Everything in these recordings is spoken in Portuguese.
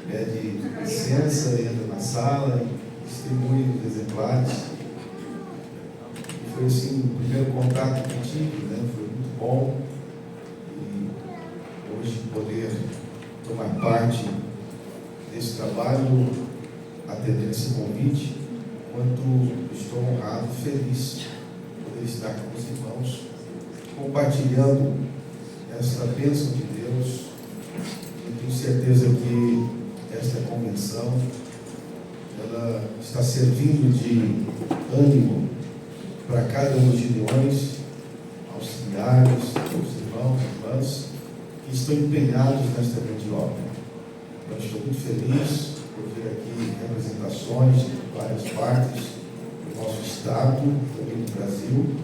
pede licença, entra na sala, distribui os exemplares. E foi assim o primeiro contato que tive, né? Foi muito bom. E hoje poder tomar parte desse trabalho, atender esse convite, quanto estou honrado e feliz de poder estar com os irmãos, compartilhando essa bênção de Deus. Eu tenho certeza que esta convenção ela está servindo de ânimo para cada um dos gideões, auxiliares, os irmãos e irmãs que estão empenhados nesta grande obra. Eu estou muito feliz por ver aqui representações de várias partes do nosso estado, também do Brasil,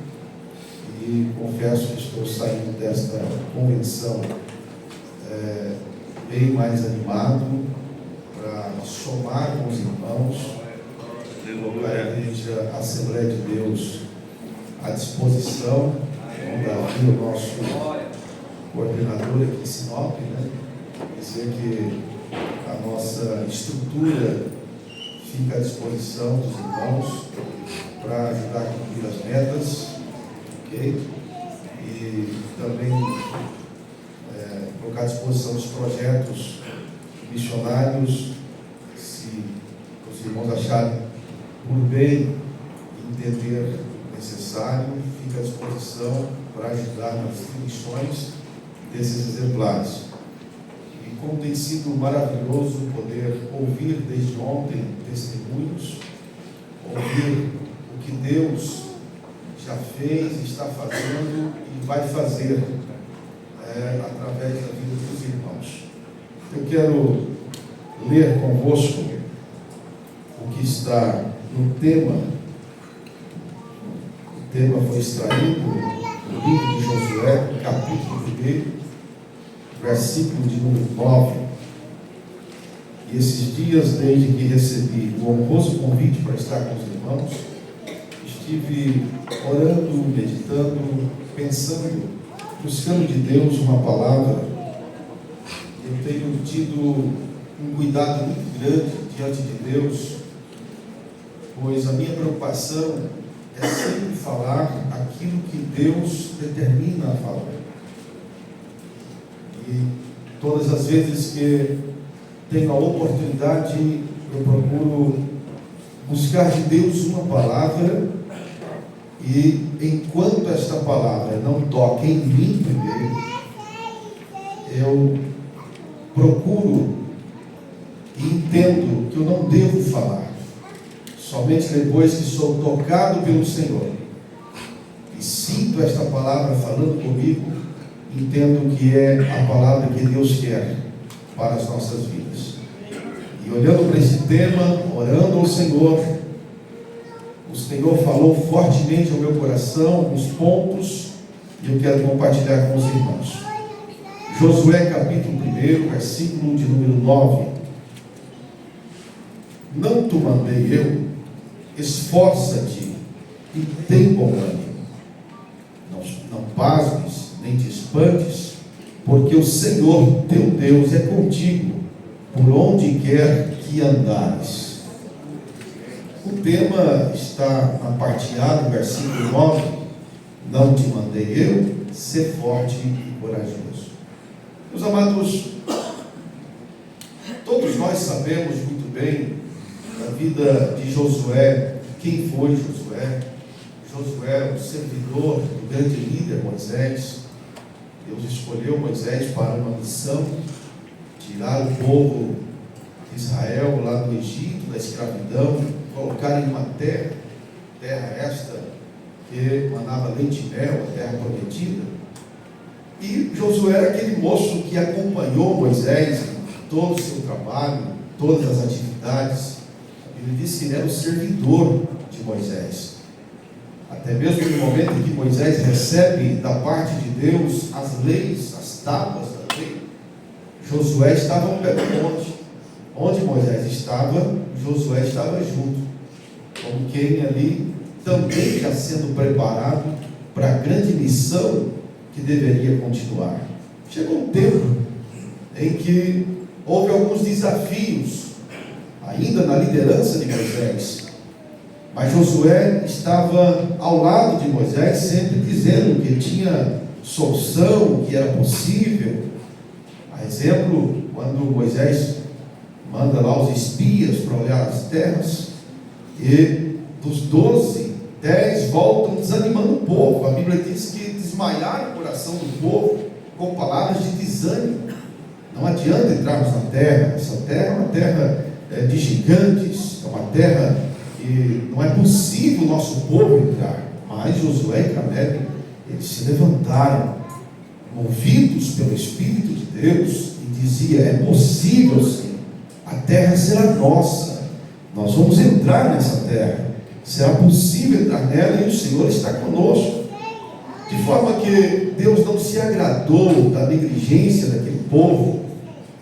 e confesso que estou saindo desta convenção bem mais animado para somar com os irmãos, colocar a Igreja Assembleia de Deus à disposição, Davi, o nosso coordenador aqui em Sinop, né? Dizer que a nossa estrutura fica à disposição dos irmãos para ajudar a cumprir as metas, ok? E também colocar à disposição dos projetos missionários, se os irmãos acharem por bem entender necessário, fica à disposição para ajudar nas distribuições desses exemplares. E como tem sido maravilhoso poder ouvir desde ontem testemunhos, ouvir o que Deus já fez, está fazendo e vai fazer através da vida dos irmãos. Eu quero ler convosco o que está no tema. O tema foi extraído do livro de Josué, capítulo 1, versículo de número 9. E esses dias, desde que recebi o honroso convite para estar com os irmãos, estive orando, meditando, pensando, buscando de Deus uma palavra. Eu tenho tido um cuidado muito grande diante de Deus, pois a minha preocupação é sempre falar aquilo que Deus determina a falar. E todas as vezes que tenho a oportunidade, eu procuro buscar de Deus uma palavra, e enquanto esta palavra não toca em mim primeiro, eu procuro e entendo que eu não devo falar. Somente depois que sou tocado pelo Senhor e sinto esta palavra falando comigo, entendo que é a palavra que Deus quer para as nossas vidas. E olhando para esse tema, orando ao Senhor, o Senhor falou fortemente ao meu coração alguns pontos, e eu quero compartilhar com os irmãos. Josué capítulo 1, versículo de número 9. Não te mandei eu, esforça-te e tem bom ânimo. Não pasmes, nem te espantes, porque o Senhor teu Deus é contigo, por onde quer que andares. O tema está na parte A do versículo 9. Não te mandei eu, ser forte e corajoso. Meus amados, todos nós sabemos muito bem da vida de Josué. Quem foi Josué? Josué, o servidor do grande líder Moisés. Deus escolheu Moisés para uma missão, tirar o povo de Israel lá do Egito, da escravidão, colocar em uma terra esta que manava leite e mel, a terra prometida. E Josué era aquele moço que acompanhou Moisés em todo o seu trabalho, todas as atividades. Ele disse que ele era o servidor de Moisés. Até mesmo no momento em que Moisés recebe da parte de Deus as leis, as tábuas da lei, Josué estava ao pé do monte. Onde Moisés estava, Josué estava junto, como quem ali também já sendo preparado para a grande missão que deveria continuar. Chegou um tempo em que houve alguns desafios, ainda na liderança de Moisés. Mas Josué estava ao lado de Moisés, sempre dizendo que tinha solução, que era possível. A exemplo, quando Moisés manda lá os espias para olhar as terras, e dos 12, 10 voltam desanimando o povo. A Bíblia diz que desmaiaram o coração do povo com palavras de desânimo. Não adianta entrarmos na terra, essa terra é uma terra de gigantes, é uma terra que não é possível o nosso povo entrar. Mas Josué e Caleb, eles se levantaram, movidos pelo Espírito de Deus, e dizia: é possível sim, a terra será nossa, nós vamos entrar nessa terra, será possível entrar nela, e o Senhor está conosco. De forma que Deus não se agradou da negligência daquele povo,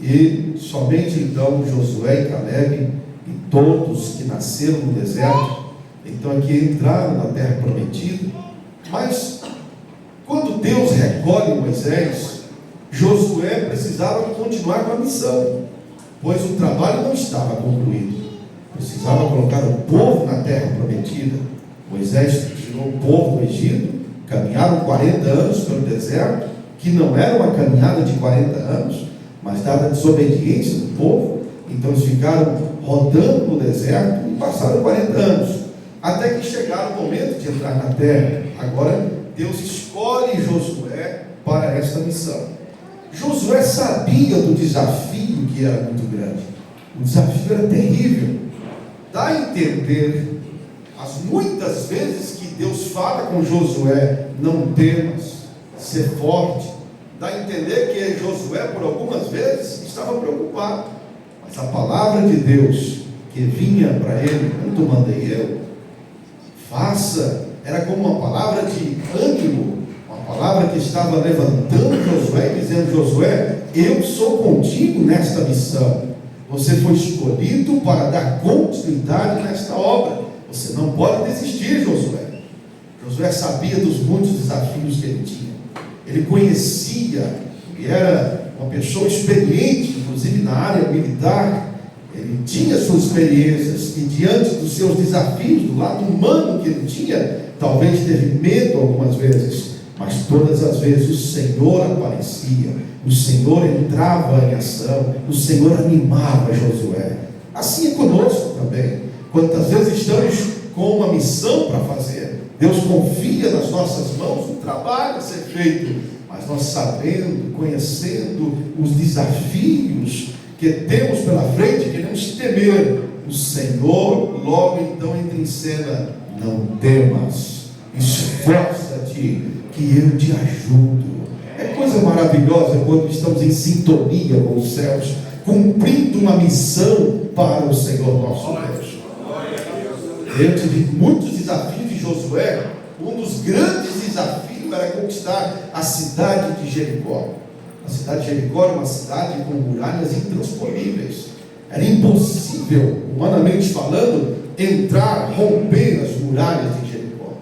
e somente então Josué e Caleb e todos que nasceram no deserto, então aqui entraram na terra prometida. Mas quando Deus recolhe Moisés, Josué precisava continuar com a missão, pois o trabalho não estava concluído. Precisava colocar o povo na terra prometida. Moisés tirou o povo do Egito, caminharam 40 anos pelo deserto, que não era uma caminhada de 40 anos, mas dada a desobediência do povo, então eles ficaram rodando no deserto e passaram 40 anos, até que chegaram o momento de entrar na terra. Agora Deus escolhe Josué para esta missão. Josué sabia do desafio, que era muito grande. O desafio era terrível. Dá a entender, as muitas vezes que Deus fala com Josué: não temas, ser forte. Dá a entender que Josué, por algumas vezes, estava preocupado. Mas a palavra de Deus que vinha para ele: quanto mandei eu, faça, era como uma palavra de ânimo, uma palavra que estava levantando Josué e dizendo: Josué, eu sou contigo nesta missão. Você foi escolhido para dar continuidade nesta obra. Você não pode desistir, Josué. Josué sabia dos muitos desafios que ele tinha. Ele conhecia, ele era uma pessoa experiente, inclusive na área militar. Ele tinha suas experiências, e diante dos seus desafios, do lado humano que ele tinha, talvez teve medo algumas vezes, mas todas as vezes o Senhor aparecia, o Senhor entrava em ação, o Senhor animava Josué. Assim é conosco também. Quantas vezes estamos com uma missão para fazer, Deus confia nas nossas mãos um trabalho a ser feito, mas nós sabendo, conhecendo os desafios que temos pela frente, queremos temer. O Senhor logo então entra em cena: não temas, esforça-te, que eu te ajudo. É coisa maravilhosa quando estamos em sintonia com os céus, cumprindo uma missão para o Senhor nosso Deus. Diante de muitos desafios de Josué, um dos grandes desafios era conquistar a cidade de Jericó. A cidade de Jericó era uma cidade com muralhas intransponíveis. Era impossível, humanamente falando, entrar, romper as muralhas de Jericó.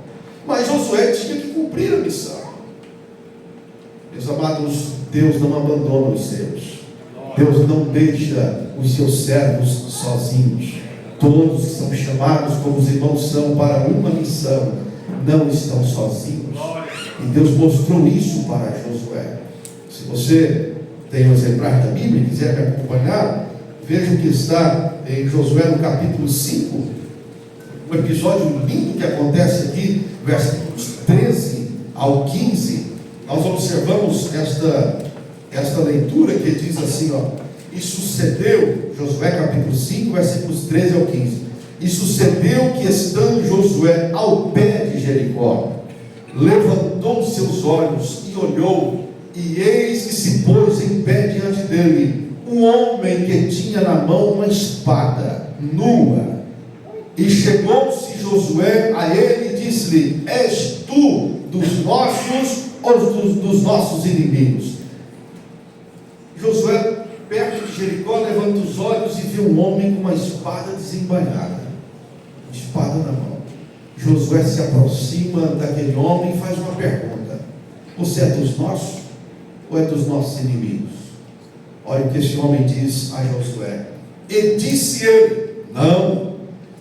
Mas Josué tinha que cumprir a missão. Meus amados, Deus não abandona os seus. Deus não deixa os seus servos sozinhos. Todos que são chamados, como os irmãos são, para uma missão, não estão sozinhos. E Deus mostrou isso para Josué. Se você tem um exemplar da Bíblia e quiser me acompanhar, veja o que está em Josué no capítulo 5, um episódio lindo que acontece aqui, versículos 13 ao 15. Nós observamos esta leitura que diz assim, e sucedeu, Josué capítulo 5, versículos 13 ao 15. E sucedeu que, estando Josué ao pé de Jericó, levantou seus olhos e olhou, e eis que se pôs em pé diante dele um homem que tinha na mão uma espada nua. E chegou-se Josué a ele e disse-lhe: és tu dos nossos ou dos nossos inimigos? Josué, perto de Jericó, levanta os olhos e vê um homem com uma espada desembainhada, espada na mão. Josué se aproxima daquele homem e faz uma pergunta: você é dos nossos ou é dos nossos inimigos? Olha o que esse homem diz a Josué. E disse ele: não,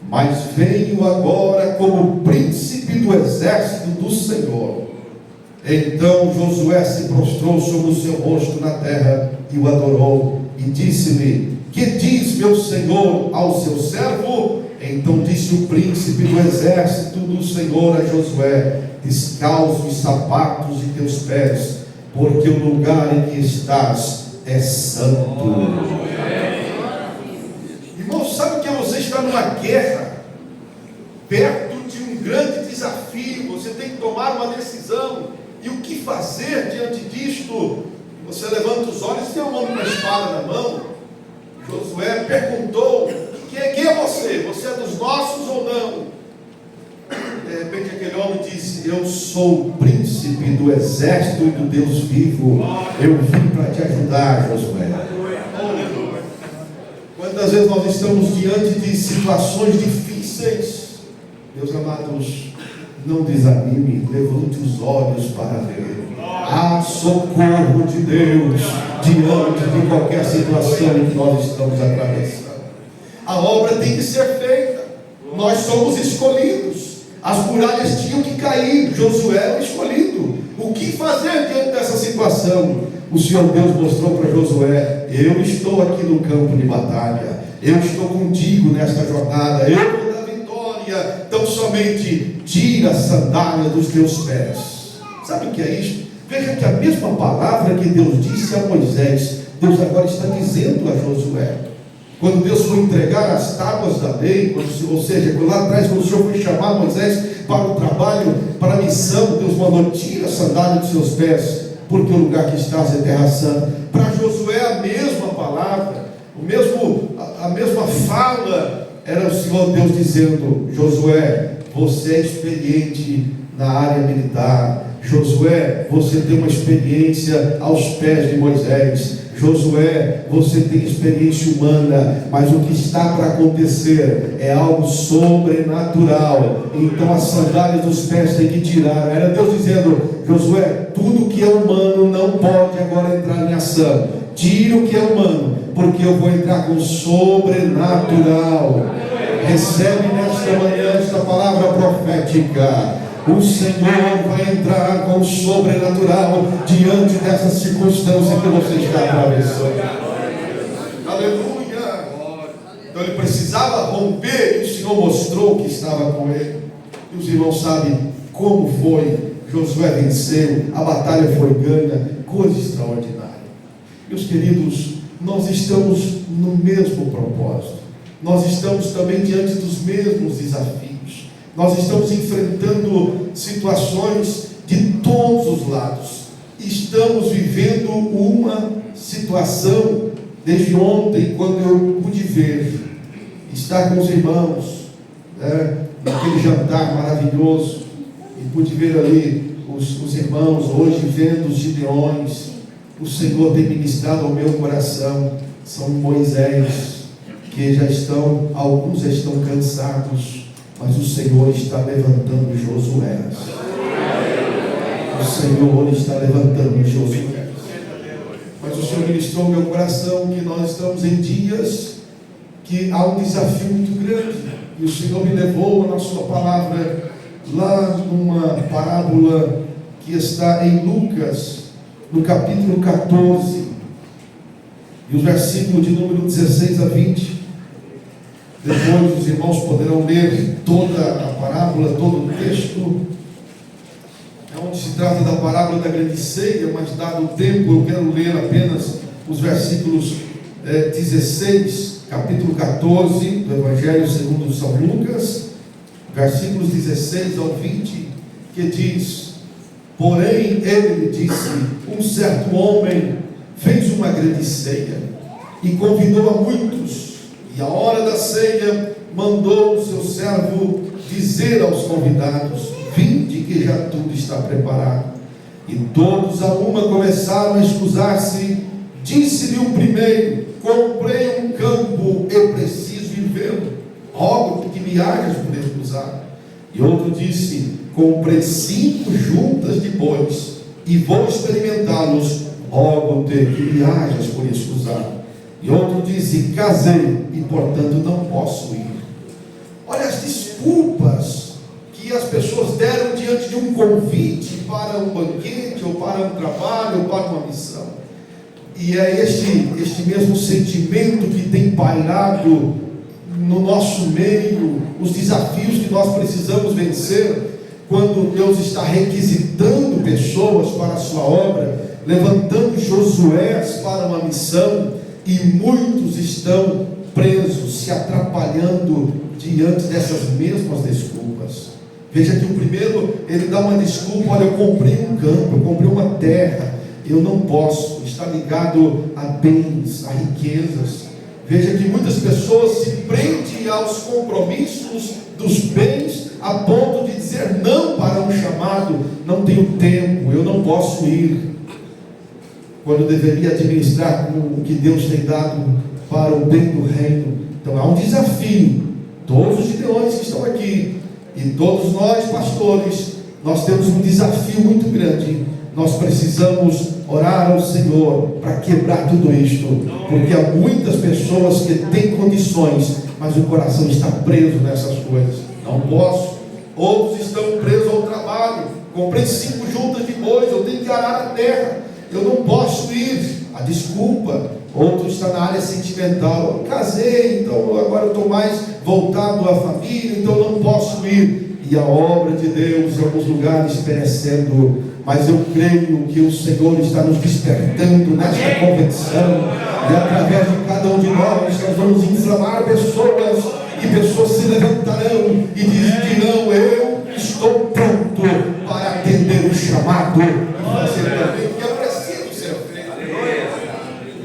mas venho agora como príncipe do exército do Senhor. Então Josué se prostrou sobre o seu rosto na terra e o adorou, e disse-lhe: que diz meu senhor ao seu servo? Então disse o príncipe do exército do Senhor a Josué: descalço os sapatos de teus pés, porque o lugar em que estás é santo. Irmão, sabe que você está numa guerra, perto de um grande desafio, você tem que tomar uma decisão, e o que fazer diante disto? Você levanta os olhos e tem um homem com a espada na mão. Josué perguntou: quem é você? Você é dos nossos ou não? De repente aquele homem disse: eu sou o príncipe do exército e do Deus vivo. Eu vim para te ajudar, Josué. Quantas vezes nós estamos diante de situações difíceis? Meus amados, não desanime, levante os olhos para ver. Há socorro de Deus diante de qualquer situação em que nós estamos atravessando. A obra tem que ser feita. Nós somos escolhidos. As muralhas tinham que cair. Josué era escolhido. O que fazer diante dessa situação? O Senhor Deus mostrou para Josué: eu estou aqui no campo de batalha, eu estou contigo nesta jornada, eu vou dar vitória. Então somente tira a sandália dos teus pés. Sabe o que é isso? Veja que a mesma palavra que Deus disse a Moisés, Deus agora está dizendo a Josué. Quando Deus foi entregar as tábuas da lei, ou seja, lá atrás, quando o Senhor foi chamar Moisés para o trabalho, para a missão, Deus mandou: tira a sandália dos seus pés, porque o lugar que estás é terra santa. Para Josué a mesma palavra, a mesma fala, era o Senhor Deus dizendo: Josué, você é experiente na área militar. Josué, você tem uma experiência aos pés de Moisés. Josué, você tem experiência humana, mas o que está para acontecer é algo sobrenatural. Então as sandálias dos pés tem que tirar. Era Deus dizendo: Josué, tudo que é humano não pode agora entrar em ação. Tire o que é humano, porque eu vou entrar com o sobrenatural. Recebe nesta manhã esta palavra profética. O Senhor vai entrar com o sobrenatural diante dessa circunstância que você está atravessando. Aleluia! Então ele precisava romper, e o Senhor mostrou que estava com ele. E os irmãos sabem como foi. Josué venceu, a batalha foi ganha, coisa extraordinária. Meus queridos, nós estamos no mesmo propósito. Nós estamos também diante dos mesmos desafios. Nós estamos enfrentando situações de todos os lados. Estamos vivendo uma situação, desde ontem, quando eu pude ver, estar com os irmãos, naquele jantar maravilhoso, e pude ver ali os irmãos hoje vendo os gideões. O Senhor tem ministrado ao meu coração. São Moisés, que alguns já estão cansados, mas o Senhor está levantando Josué. O Senhor está levantando Josué. Mas o Senhor ministrou ao meu coração que nós estamos em dias que há um desafio muito grande. E o Senhor me levou na sua palavra, lá numa parábola que está em Lucas, no capítulo 14, e os versículos de número 16 a 20. Depois os irmãos poderão ler toda a parábola, todo o texto. É onde se trata da parábola da grande ceia, mas dado o tempo eu quero ler apenas os versículos 16, capítulo 14 do Evangelho segundo São Lucas, versículos 16 ao 20, que diz: porém ele disse: um certo homem fez uma grande ceia e convidou a muitos. E à hora da ceia, mandou o seu servo dizer aos convidados: vinde, que já tudo está preparado. E todos a uma começaram a escusar-se. Disse-lhe o primeiro: comprei um campo e preciso ir vê-lo. Rogo que me hajas por escusar. E outro disse: comprei 5 juntas de bois e vou experimentá-los rogo-te que me hajas por escusado. E outro diz, e casei, e portanto não posso ir. Olha as desculpas que as pessoas deram diante de um convite para um banquete, ou para um trabalho, ou para uma missão. E é este mesmo sentimento que tem pairado no nosso meio, os desafios que nós precisamos vencer, quando Deus está requisitando pessoas para a sua obra, levantando Josués para uma missão, e muitos estão presos, se atrapalhando diante dessas mesmas desculpas. Veja que o primeiro, ele dá uma desculpa: olha, eu comprei um campo, eu comprei uma terra, eu não posso, está ligado a bens, a riquezas. Veja que muitas pessoas se prendem aos compromissos dos bens, a ponto de dizer não para um chamado. Não tenho tempo, eu não posso ir, quando deveria administrar com o que Deus tem dado para o bem do reino. Então há um desafio. Todos os gideões que estão aqui, e todos nós pastores, nós temos um desafio muito grande. Nós precisamos orar ao Senhor para quebrar tudo isto, porque há muitas pessoas que têm condições, mas o coração está preso nessas coisas. Não posso. Outros estão presos ao trabalho. Comprei 5 juntas de bois, eu tenho que arar a terra, eu não posso ir. A desculpa. Outro está na área sentimental: eu casei, então agora eu estou mais voltado à família, então eu não posso ir. E a obra de Deus em alguns lugares perecendo. Mas eu creio que o Senhor está nos despertando nesta convenção, e através de cada um de nós vamos inflamar pessoas, e pessoas se levantarão e dirão: eu estou pronto para atender o chamado e fazer também o que eu preciso ser feito.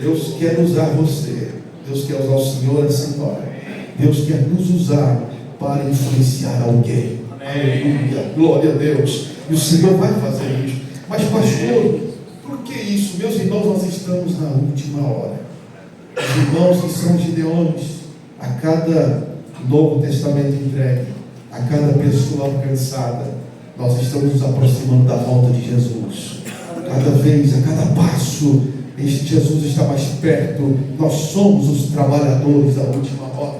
Deus quer usar você, Deus quer usar o senhor e a senhora, Deus quer nos usar para influenciar alguém. Aleluia, glória a Deus. E o Senhor vai fazer isso. Mas pastor, por que isso? Meus irmãos, nós estamos na última hora. Os irmãos que são gideões, a cada Novo Testamento entregue, a cada pessoa alcançada, nós estamos nos aproximando da volta de Jesus. Cada vez, a cada passo, este Jesus está mais perto. Nós somos os trabalhadores da última hora,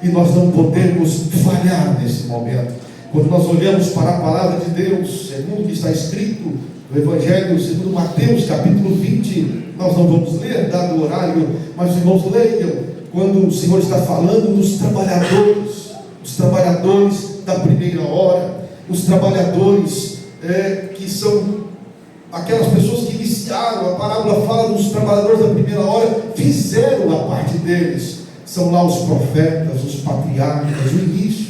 e nós não podemos falhar nesse momento. Quando nós olhamos para a palavra de Deus, segundo o que está escrito no Evangelho segundo Mateus, capítulo 20, nós não vamos ler, dado o horário, mas os irmãos leiam, quando o Senhor está falando dos trabalhadores, os trabalhadores da primeira hora, os trabalhadores que são aquelas pessoas que iniciaram. A parábola fala dos trabalhadores da primeira hora, fizeram a parte deles. São lá os profetas, os patriarcas, o início.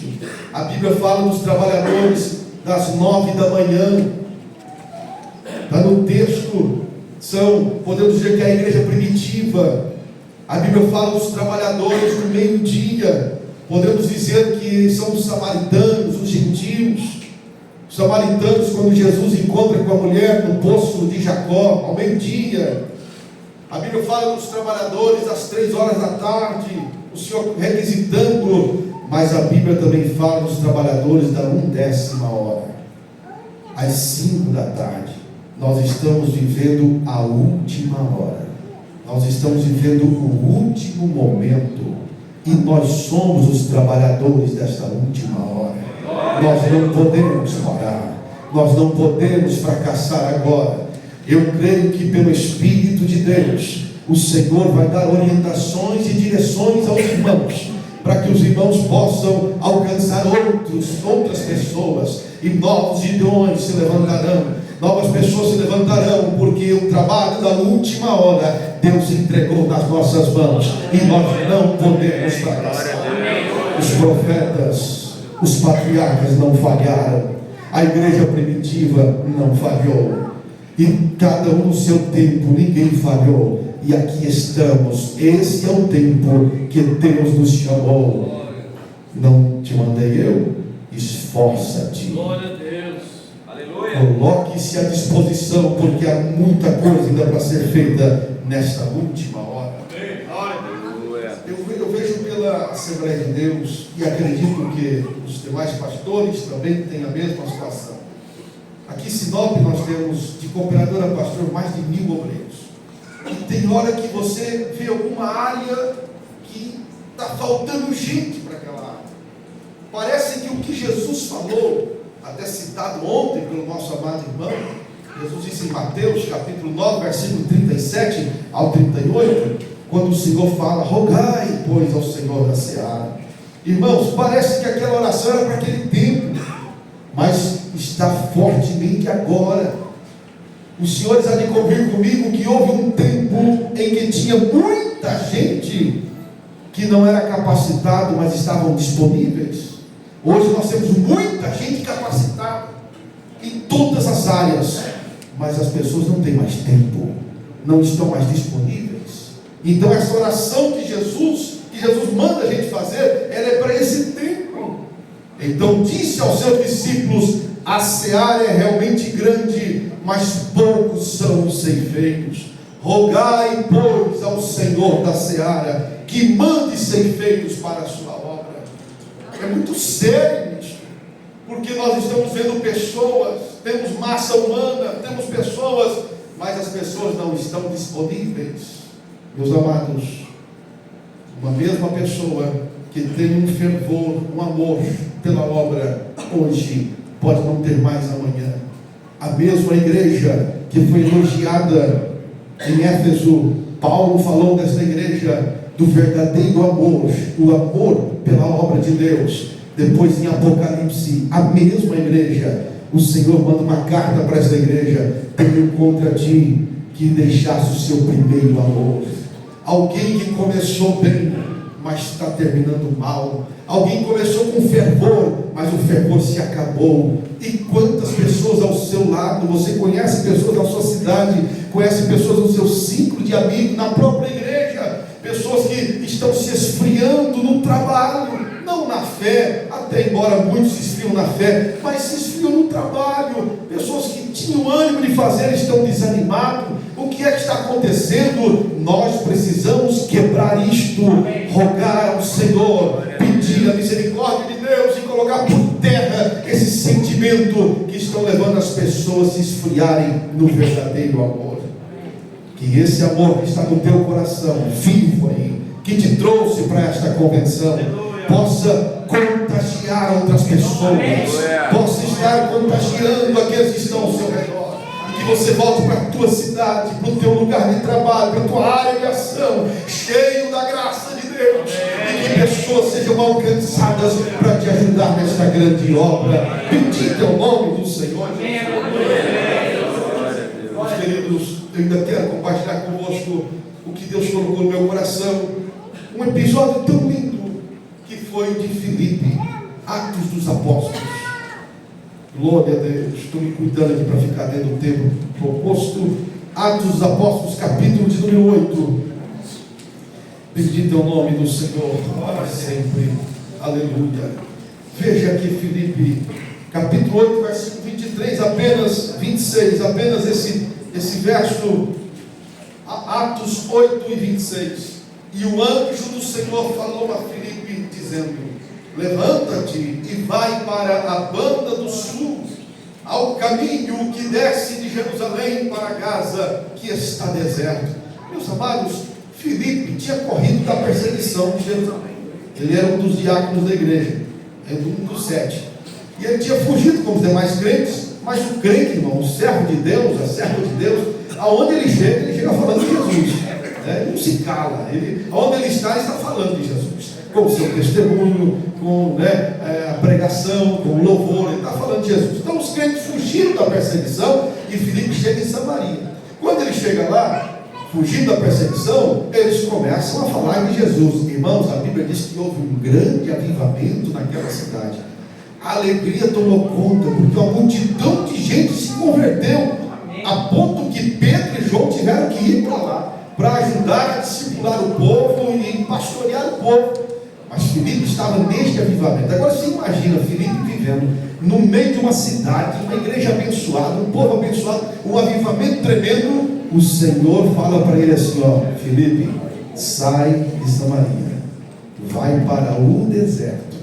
A Bíblia fala dos trabalhadores das 9 da manhã. Está no texto. Podemos dizer que é a igreja primitiva. A Bíblia fala dos trabalhadores do meio-dia. Podemos dizer que são os samaritanos, os gentios. Os samaritanos, quando Jesus encontra com a mulher no poço de Jacó, ao meio-dia. A Bíblia fala dos trabalhadores às 3 horas da tarde, o Senhor requisitando. Mas a Bíblia também fala dos trabalhadores da 1/10 hora, às 5 da tarde. Nós estamos vivendo a última hora, nós estamos vivendo o último momento, e nós somos os trabalhadores desta última hora. Nós não podemos parar, nós não podemos fracassar agora. Eu creio que pelo Espírito de Deus, o Senhor vai dar orientações e direções aos irmãos, para que os irmãos possam alcançar outras pessoas, e novos gideões se levantarão, novas pessoas se levantarão, porque o trabalho da última hora Deus entregou nas nossas mãos, e nós não podemos fracassar. Os profetas, os patriarcas não falharam, a igreja primitiva não falhou, e cada um no seu tempo, ninguém falhou. E aqui estamos. Esse é o tempo que Deus nos chamou. Não te mandei eu? Esforça-te. Glória a Deus. Aleluia. Coloque-se à disposição, porque há muita coisa ainda para ser feita nesta última hora. Eu vejo pela Assembleia de Deus, e acredito que os demais pastores também têm a mesma situação. Aqui em Sinop nós temos, de cooperadora pastor, mais de 1000 obreiros. E tem hora que você vê alguma área que está faltando gente para aquela área. Parece que o que Jesus falou, até citado ontem pelo nosso amado irmão, Jesus disse em Mateus capítulo 9, versículo 37 ao 38, quando o Senhor fala: rogai, pois, ao Senhor da seara. Irmãos, parece que aquela oração era para aquele tempo, mas está fortemente agora. Os senhores há de convir comigo que houve um tempo em que tinha muita gente que não era capacitado, mas estavam disponíveis. Hoje nós temos muita gente capacitada em todas as áreas, mas as pessoas não têm mais tempo, não estão mais disponíveis. Então essa oração que Jesus manda a gente fazer, ela é para esse tempo. Então disse aos seus discípulos: a seara é realmente grande, mas poucos são os ceifeiros. Rogai, pois, ao Senhor da seara que mande ceifeiros para a sua obra. É muito sério isso, porque nós estamos vendo pessoas, temos massa humana, temos pessoas, mas as pessoas não estão disponíveis. Meus amados, uma mesma pessoa que tem um fervor, um amor pela obra, hoje pode não ter mais amanhã. A mesma igreja que foi elogiada em Éfeso, Paulo falou dessa igreja do verdadeiro amor, o amor pela obra de Deus. Depois em Apocalipse, a mesma igreja, o Senhor manda uma carta para essa igreja: tenho contra ti que deixasse o seu primeiro amor. Alguém que começou bem, mas está terminando mal. Alguém começou com fervor, mas o fervor se acabou. E quantas pessoas ao seu lado, você conhece pessoas na sua cidade, conhece pessoas no seu ciclo de amigos, na própria igreja, pessoas que estão se esfriando no trabalho, não na fé, até embora muitos se esfriam na fé, mas se esfriam no trabalho. Pessoas que tinham ânimo de fazer estão desanimados. O que é que está acontecendo? Nós precisamos quebrar isto, rogar ao Senhor, pedir a misericórdia de Deus e colocar por terra esse sentimento que estão levando as pessoas a se esfriarem no verdadeiro amor. Que esse amor que está no teu coração, vivo aí, que te trouxe para esta convenção, possa contagiar outras pessoas, possa estar contagiando aqueles que estão ao seu redor. Que você volte para a tua cidade, para o teu lugar de trabalho, para a tua área de ação, cheio da graça de Deus, e que pessoas sejam alcançadas para te ajudar nesta grande obra. Bendito é o nome do Senhor. Meus queridos, eu ainda quero compartilhar convosco o que Deus colocou no meu coração. Um episódio tão lindo que foi de Filipe, Atos dos Apóstolos. Glória a Deus. Estou me cuidando aqui para ficar dentro do tempo proposto. Atos dos Apóstolos, capítulo de número 8. Bendito é o nome do Senhor para sempre. Aleluia. Veja aqui Filipe, capítulo 8, versículo 23, apenas 26, apenas esse verso. Atos 8 e 26. E o anjo do Senhor falou a Filipe, dizendo: levanta-te e vai para a banda do sul, ao caminho que desce de Jerusalém para Gaza, que está deserto. Meus amados, Filipe tinha corrido da perseguição de Jerusalém. Ele era um dos diáconos da igreja, um dos 7. E ele tinha fugido como os demais crentes, mas o crente, irmão, o servo de Deus, a serva de Deus, aonde ele chega falando de Jesus. Ele não se cala, aonde ele está falando de Jesus, com o seu testemunho, com a pregação, com o louvor. Ele está falando de Jesus. Então os crentes fugiram da perseguição e Filipe chega em Samaria. Quando ele chega lá, fugindo da perseguição, eles começam a falar de Jesus. Irmãos, a Bíblia diz que houve um grande avivamento naquela cidade. A alegria tomou conta, porque uma multidão de gente se converteu, a ponto que Pedro e João tiveram que ir para lá para ajudar a discipular o povo e pastorear o povo. Mas Filipe estava neste avivamento. Agora você imagina Filipe vivendo no meio de uma cidade, uma igreja abençoada, um povo abençoado, um avivamento tremendo. O Senhor fala para ele assim: Filipe, sai de Samaria, vai para o deserto,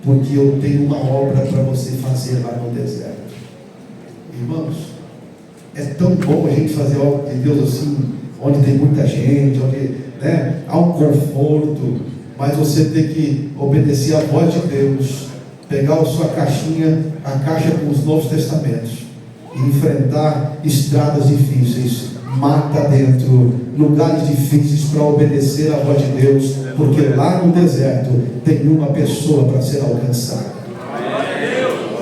porque eu tenho uma obra para você fazer lá no deserto. Irmãos, é tão bom a gente fazer a obra de Deus assim, onde tem muita gente, onde, né, há um conforto, mas você tem que obedecer à voz de Deus, pegar a sua caixinha, a caixa com os Novos Testamentos, e enfrentar estradas difíceis, mata dentro, lugares difíceis para obedecer à voz de Deus, porque lá no deserto tem uma pessoa para ser alcançada.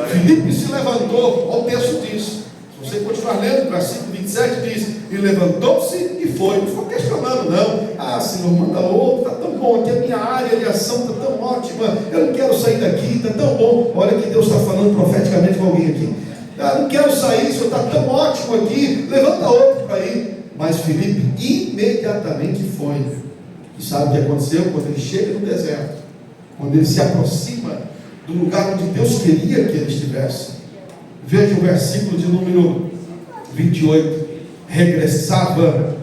Filipe se levantou, olha o texto diz, se você continuar lendo, versículo 27 diz, e levantou-se e foi, não ficou questionando não, Senhor, manda outro, está tão bom aqui, a minha área de ação está tão ótima, eu não quero sair daqui, está tão bom, olha que Deus está falando profeticamente com alguém aqui, não quero sair, o Senhor está tão ótimo aqui, levanta outro para ir. Mas Filipe imediatamente foi. E sabe o que aconteceu? Quando ele chega no deserto, quando ele se aproxima do lugar onde Deus queria que ele estivesse, veja o versículo de número 28, regressava,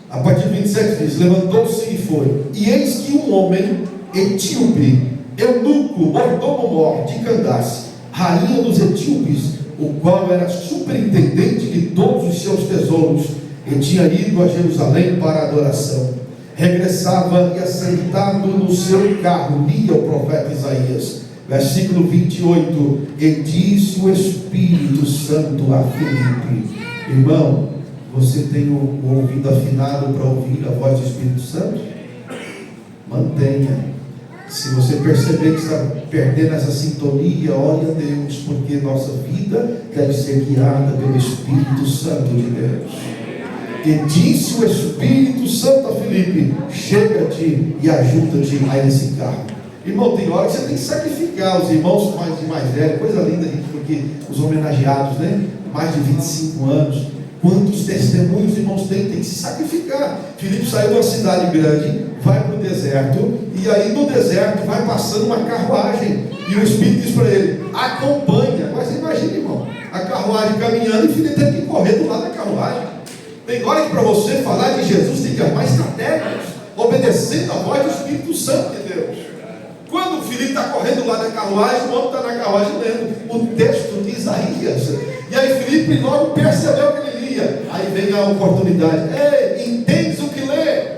a partir de 27 diz, levantou-se e foi, e eis que um homem etíope, eunuco, mordomo-mor de Candace, rainha dos etíopes, o qual era superintendente de todos os seus tesouros, e tinha ido a Jerusalém para a adoração, regressava e assentado no seu carro, lia o profeta Isaías, versículo 28, e disse o Espírito Santo a Filipe, irmão, você tem o ouvido afinado para ouvir a voz do Espírito Santo? Mantenha. Se você perceber que está perdendo essa sintonia, ore a Deus, porque nossa vida deve ser guiada pelo Espírito Santo de Deus. E disse o Espírito Santo a Filipe, chega-te e ajuda-te a esse carro. Irmão, tem hora que você tem que sacrificar os irmãos mais velhos, coisa linda, porque os homenageados, né? Mais de 25 anos, quantos testemunhos os irmãos têm que se sacrificar. Filipe saiu de uma cidade grande, vai para o deserto, e aí no deserto vai passando uma carruagem, e o Espírito diz para ele, acompanha. Mas imagina, irmão, a carruagem caminhando, e Filipe tem que correr do lado da carruagem. Tem hora que para você falar de Jesus tem que armar estratégias, obedecendo a voz do Espírito Santo de Deus. Quando o Filipe está correndo lá da carruagem, o homem está na carruagem lendo o texto de Isaías, e aí Filipe logo percebeu que ele lia. Aí vem a oportunidade, ei, entendes o que lê?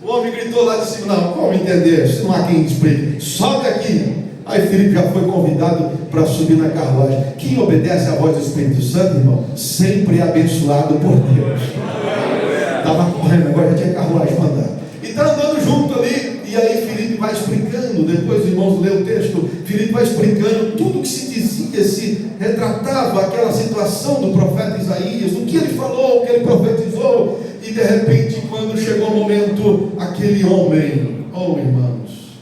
O homem gritou lá de cima, não, como entender? Se não há quem explique, sobe aqui. Aí Filipe já foi convidado para subir na carruagem. Quem obedece à voz do Espírito Santo, irmão, sempre é abençoado por Deus. Estava correndo, agora já tinha carruagem mandando. E está andando junto ali, e aí Filipe vai explicando, depois os irmãos lêem o texto, Filipe vai explicando tudo o que se dizia, se retratava aquela situação do profeta Isaías, o que ele falou, o que ele profetizou, e de repente, quando chegou o momento, aquele homem, oh irmãos,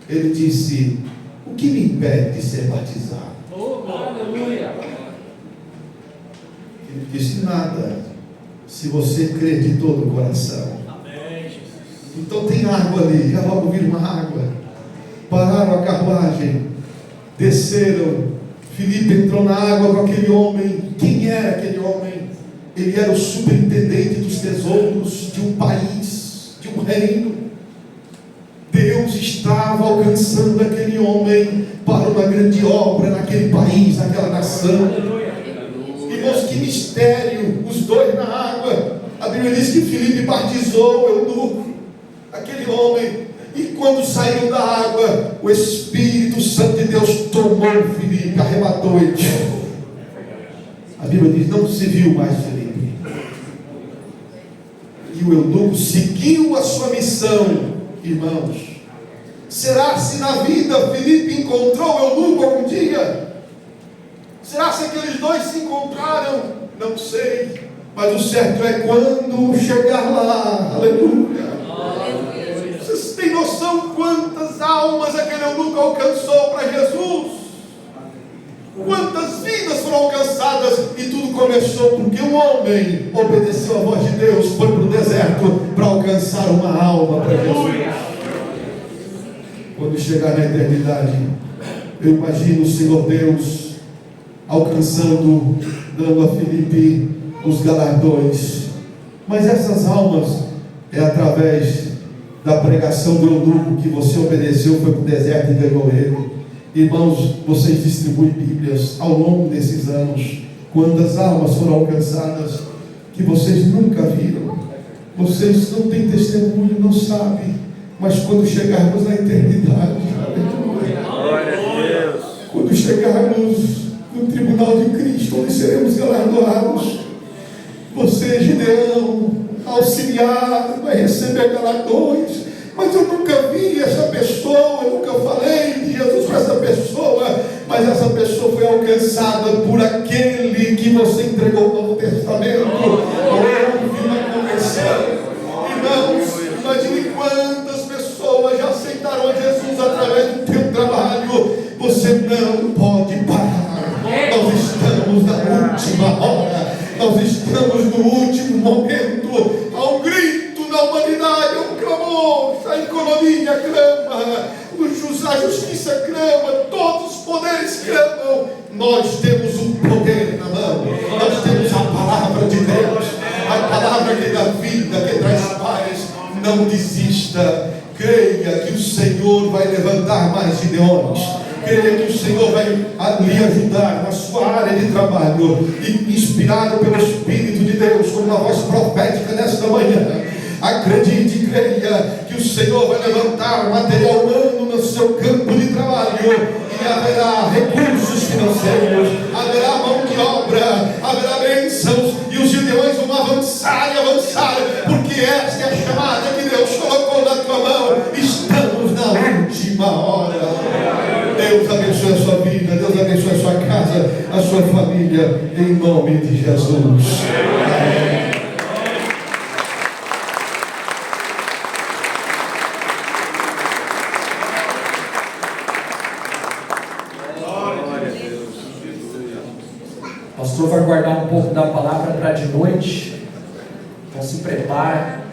ele disse, o que me impede de ser batizado? Oh, aleluia! Ele disse, nada, se você crê de todo o coração. Amém. Então tem água ali, já logo vira uma água. Pararam a carruagem, desceram, Filipe entrou na água com aquele homem. Quem era aquele homem? Ele era o superintendente dos tesouros de um país, de um reino. Deus estava alcançando aquele homem para uma grande obra naquele país, naquela nação. Irmãos, que mistério, os dois na água. A Bíblia diz que Filipe batizou o eunuco, aquele homem, e quando saíram da água, o Espírito Santo de Deus tomou Filipe, arrebatou ele. A Bíblia diz, não se viu mais Filipe. E o eunuco seguiu a sua missão. Irmãos, será se na vida Filipe encontrou o eunuco algum dia? Será se aqueles dois se encontraram? Não sei, mas o certo é quando chegar lá. Aleluia. Vocês têm noção quantas almas aquele eunuco alcançou para Jesus? Quantas vidas foram alcançadas? E tudo começou porque um homem obedeceu a voz de Deus, foi para o deserto para alcançar uma alma para Jesus. Quando chegar na eternidade, eu imagino o Senhor Deus alcançando, dando a Filipe os galardões. Mas essas almas é através da pregação do eunuco que você obedeceu, foi para o deserto e ganhou ele. Irmãos, vocês distribuem Bíblias ao longo desses anos. Quantas almas foram alcançadas? que vocês nunca viram. Vocês não têm testemunho, não sabem, mas quando chegarmos na eternidade, Glória a Deus. quando chegarmos no tribunal de Cristo, onde seremos galardoados, você, Gideão, auxiliar, vai receber galardões. Mas eu nunca vi essa pessoa, eu nunca falei de Jesus para essa pessoa, mas essa pessoa foi alcançada por aquele que você entregou o Novo Testamento. Houve uma conversão. Irmãos, imagine quantas pessoas já aceitaram a Jesus através do teu trabalho. Você não pode parar. Nós estamos na última hora, nós estamos no último momento. Há um grito na humanidade, um clamor, a economia clama, a justiça clama, todos os poderes clamam. Nós temos o poder na mão, nós temos a palavra de Deus, a palavra que dá vida, que traz paz. Não desista, creia que o Senhor vai levantar mais Gideões. Creia que o Senhor vai lhe ajudar na sua área de trabalho, e inspirado pelo Espírito de Deus, com uma voz profética nesta manhã. Acredite e creia que o Senhor vai levantar material humano no seu campo de trabalho, e haverá recursos financeiros, haverá mão de obra, haverá bênçãos, e os Gideões vão avançar e avançar, porque esta é a chamada que Deus colocou na tua mão. Estamos na última hora. Deus abençoe a sua vida, Deus abençoe a sua casa, a sua família, em nome de Jesus. Amém. O pastor vai guardar um pouco da palavra para de noite. Então se prepare,